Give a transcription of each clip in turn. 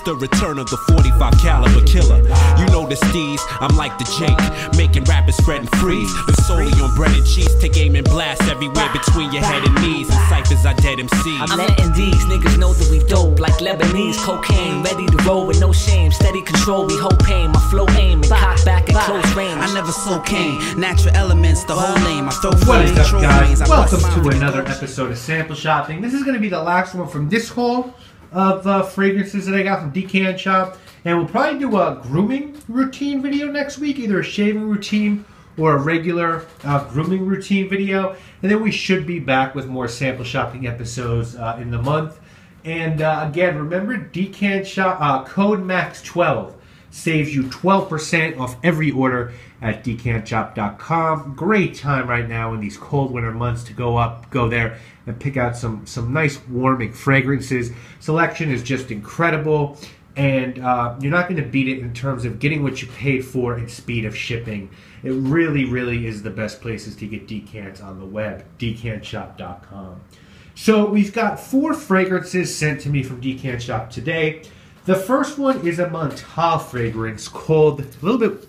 the return of the 45 caliber killer. You know the steez, I'm like the Jake, making rappers spreading freeze. Live solely on bread and cheese, take aim and blast everywhere between your head and knees. And ciphers are dead MCs. I'm letting these niggas know that we dope like Lebanese cocaine, ready to roll with no shame, steady control, we hold pain. My flow aim and cock back at close range. I never slow cane, natural elements, the whole name. I throw What is up, guys? Welcome to another another episode of Sample Shopping. This is going to be the last one from this haul of fragrances that I got from Decant Shop. And we'll probably do a grooming routine video next week, either a shaving routine or a regular grooming routine video. And then we should be back with more sample shopping episodes in the month. And again, remember Decant Shop, code MAX12 saves you 12% off every order at decantshop.com. Great time right now in these cold winter months to go there and pick out some nice warming fragrances. Selection is just incredible, and you're not going to beat it in terms of getting what you paid for and speed of shipping. It really is the best places to get decants on the web, decantshop.com. So we've got 4 fragrances sent to me from Decant Shop today. The first one is a Montale fragrance called, a little bit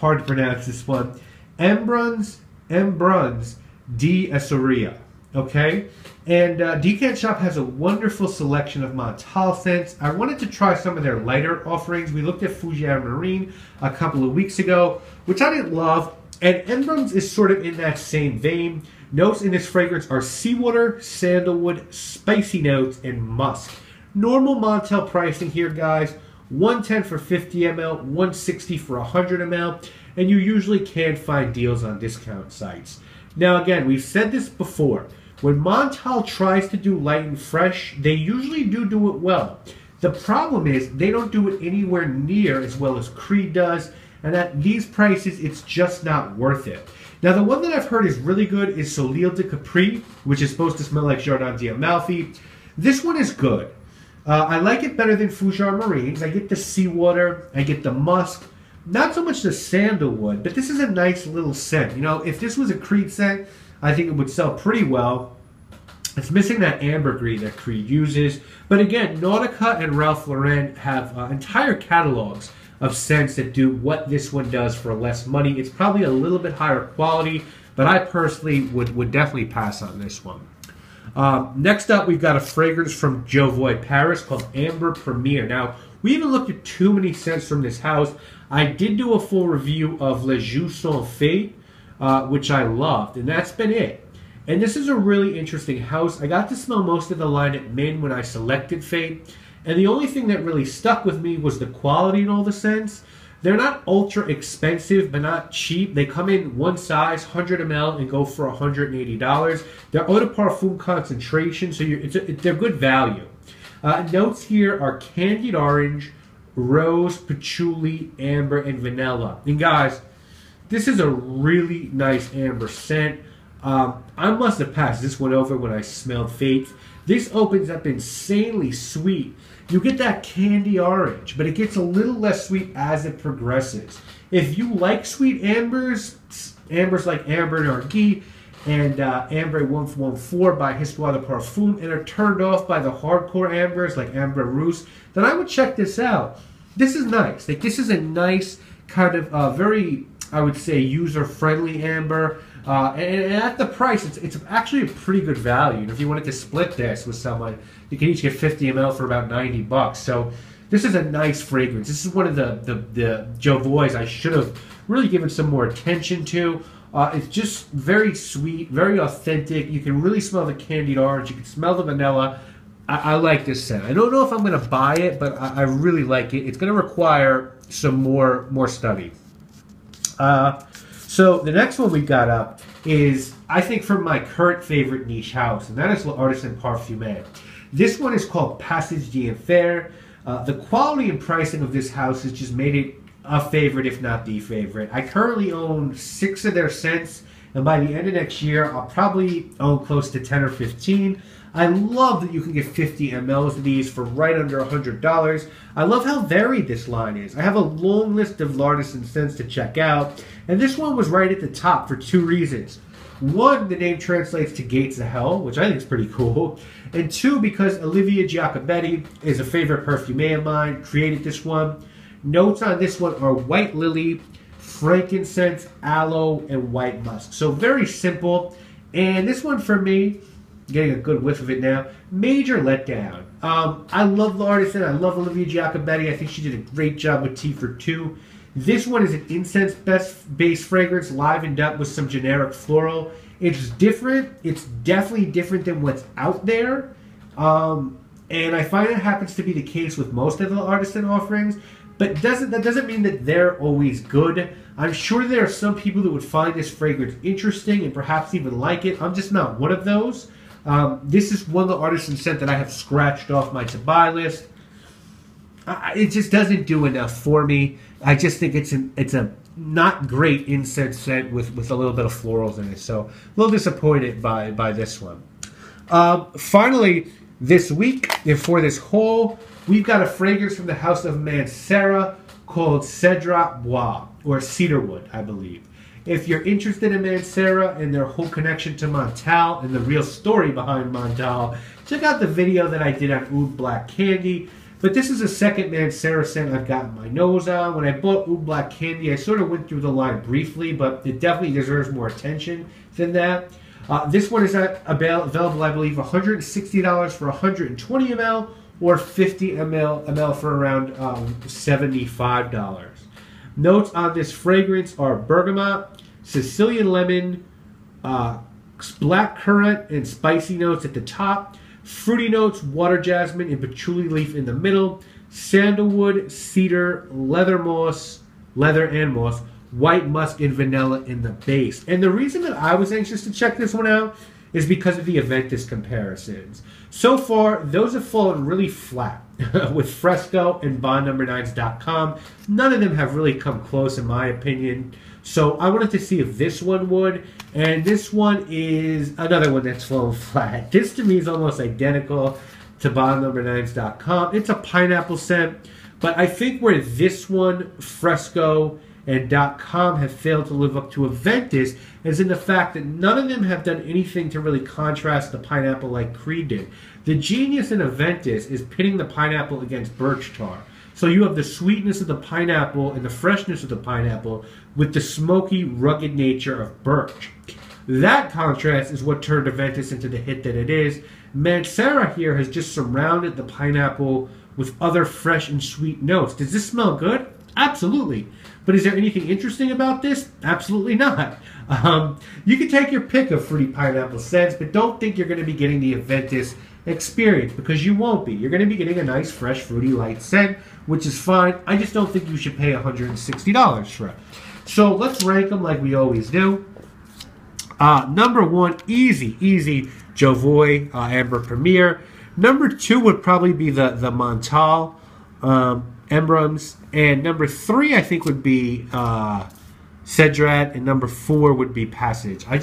hard to pronounce this one, Embruns d'Essoria. Okay? And Decant Shop has a wonderful selection of Montale scents. I wanted to try some of their lighter offerings. We looked at Fougere Marine a couple of weeks ago, which I didn't love. And Embruns is sort of in that same vein. Notes in this fragrance are seawater, sandalwood, spicy notes, and musk. Normal Montell pricing here, guys. $110 for 50 ml, $160 for 100 ml, and you usually can find deals on discount sites. Now again, we've said this before. When Montell tries to do light and fresh, they usually do it well. The problem is they don't do it anywhere near as well as Creed does, and at these prices, it's just not worth it. Now, the one that I've heard is really good is Soleil de Capri, which is supposed to smell like Jardin d'Amalfi. This one is good. I like it better than Fougere Marines. I get the seawater, I get the musk, not so much the sandalwood, but this is a nice little scent. You know, if this was a Creed scent, I think it would sell pretty well. It's missing that ambergris that Creed uses. But again, Nautica and Ralph Lauren have entire catalogs of scents that do what this one does for less money. It's probably a little bit higher quality, but I personally would definitely pass on this one. Next up, we've got a fragrance from Jovoy Paris called Ambre Premier. Now, we haven't looked at too many scents from this house. I did do a full review of Le Jus Sans Fate, which I loved, and that's been it. And this is a really interesting house. I got to smell most of the line at Min when I selected Fate, and the only thing that really stuck with me was the quality in all the scents. They're not ultra expensive, but not cheap. They come in one size, 100 ml, and go for $180. They're eau de parfum concentration, so they're good value. Notes here are candied orange, rose, patchouli, amber, and vanilla. And guys, this is a really nice amber scent. I must have passed this one over when I smelled Fate. This opens up insanely sweet. You get that candy orange, but it gets a little less sweet as it progresses. If you like sweet ambers like Ambre Narguilé and Ambre 114 by Histoire de Parfum, and are turned off by the hardcore ambers like Ambre Rousse, then I would check this out. This is nice. Like, this is a nice kind of very, I would say, user-friendly amber. And at the price, it's actually a pretty good value. And if you wanted to split this with someone, you can each get 50 ml for about 90 bucks. So this is a nice fragrance. This is one of the Jovoys I should have really given some more attention to. It's just very sweet, very authentic. You can really smell the candied orange. You can smell the vanilla. I like this scent. I don't know if I'm going to buy it, but I really like it. It's going to require some more study. So the next one we got up is, I think, from my current favorite niche house, and that is L'Artisan Parfumeur. This one is called Passage d'Enfer. The quality and pricing of this house has just made it a favorite, if not the favorite. I currently own 6 of their scents, and by the end of next year, I'll probably own close to 10 or 15. I love that you can get 50 mLs of these for right under $100. I love how varied this line is. I have a long list of L'Artisan scents to check out, and this one was right at the top for 2 reasons. One, the name translates to Gates of Hell, which I think is pretty cool. And two, because Olivia Giacobetti is a favorite perfume of mine, created this one. Notes on this one are white lily, frankincense, aloe, and white musk. So very simple. And this one for me, getting a good whiff of it now, major letdown. I love the artisan. I love Olivia Giacobetti. I think she did a great job with Tea for Two. This one is an incense-based fragrance, livened up with some generic floral. It's different. It's definitely different than what's out there. And I find it happens to be the case with most of the artisan offerings. But that doesn't mean that they're always good. I'm sure there are some people that would find this fragrance interesting and perhaps even like it. I'm just not one of those. This is one of the artisan scent that I have scratched off my to-buy list. It just doesn't do enough for me. I just think it's a not great incense scent with a little bit of florals in it. So a little disappointed by this one. Finally, this week, and for this haul, we've got a fragrance from the house of Mancera called Sedra Bois, or cedarwood, I believe. If you're interested in Mancera and their whole connection to Montale and the real story behind Montale, check out the video that I did on Oud Black Candy. But this is the second Mancera scent I've gotten my nose on. When I bought Oud Black Candy, I sort of went through the line briefly, but it definitely deserves more attention than that. This one is available, I believe, $160 for 120 ml or 50 ml for around $75. Notes on this fragrance are bergamot, Sicilian lemon, black currant, and spicy notes at the top. Fruity notes, water jasmine, and patchouli leaf in the middle. Sandalwood, cedar, leather and moss, white musk, and vanilla in the base. And the reason that I was anxious to check this one out is because of the Aventus comparisons. So far, those have fallen really flat with Fresco and BondNumber9s.com. None of them have really come close, in my opinion. So I wanted to see if this one would. And this one is another one that's fallen flat. This to me is almost identical to BondNumber9s.com. It's a pineapple scent. But I think where this one, Fresco, and .com have failed to live up to Aventus is in the fact that none of them have done anything to really contrast the pineapple like Creed did. The genius in Aventus is pitting the pineapple against birch tar. So you have the sweetness of the pineapple and the freshness of the pineapple with the smoky, rugged nature of birch. That contrast is what turned Aventus into the hit that it is. Mancera here has just surrounded the pineapple with other fresh and sweet notes. Does this smell good? Absolutely. But is there anything interesting about this? Absolutely not. You can take your pick of fruity pineapple scents, but don't think you're going to be getting the Aventus experience, because you won't be. You're going to be getting a nice, fresh, fruity, light scent, which is fine. I just don't think you should pay $160 for it. So let's rank them like we always do. Number one, easy, Jovoy Ambre Premier. Number two would probably be the Montale Embruns, and number three I think would be Cedrat, and number four would be Passage. I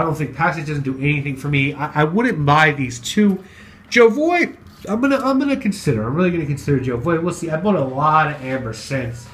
don't think Passage doesn't do anything for me. I wouldn't buy these two. Jovoy, I'm gonna consider. I'm really gonna consider Jovoy. We'll see. I bought a lot of Amber scents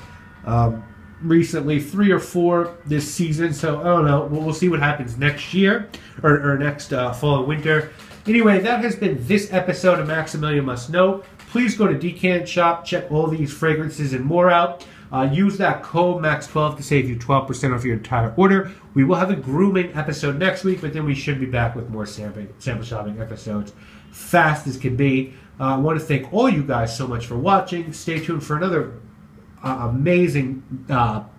recently, 3 or 4 this season. So I don't know. We'll see what happens next year or next fall and winter. Anyway, that has been this episode of Maximilian Must Know. Please go to Decant Shop, check all these fragrances and more out. Use that code MAX12 to save you 12% off your entire order. We will have a grooming episode next week, but then we should be back with more sample shopping episodes fast as can be. I want to thank all you guys so much for watching. Stay tuned for another amazing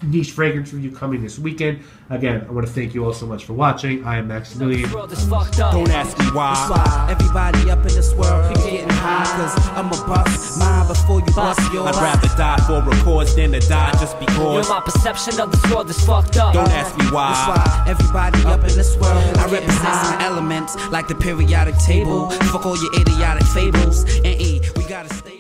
niche fragrance review coming this weekend. Again, I want to thank you all so much for watching. I am Maximilian. Don't ask me why. Everybody up in this world keep getting high, cause I'm a bust mine before you bust yours. I'd rather die for a cause than to die just because. My perception of this world is fucked up. Don't ask me why. That's why everybody up in this world, I represent some elements like the periodic table. Fuck all your idiotic fables and we gotta stay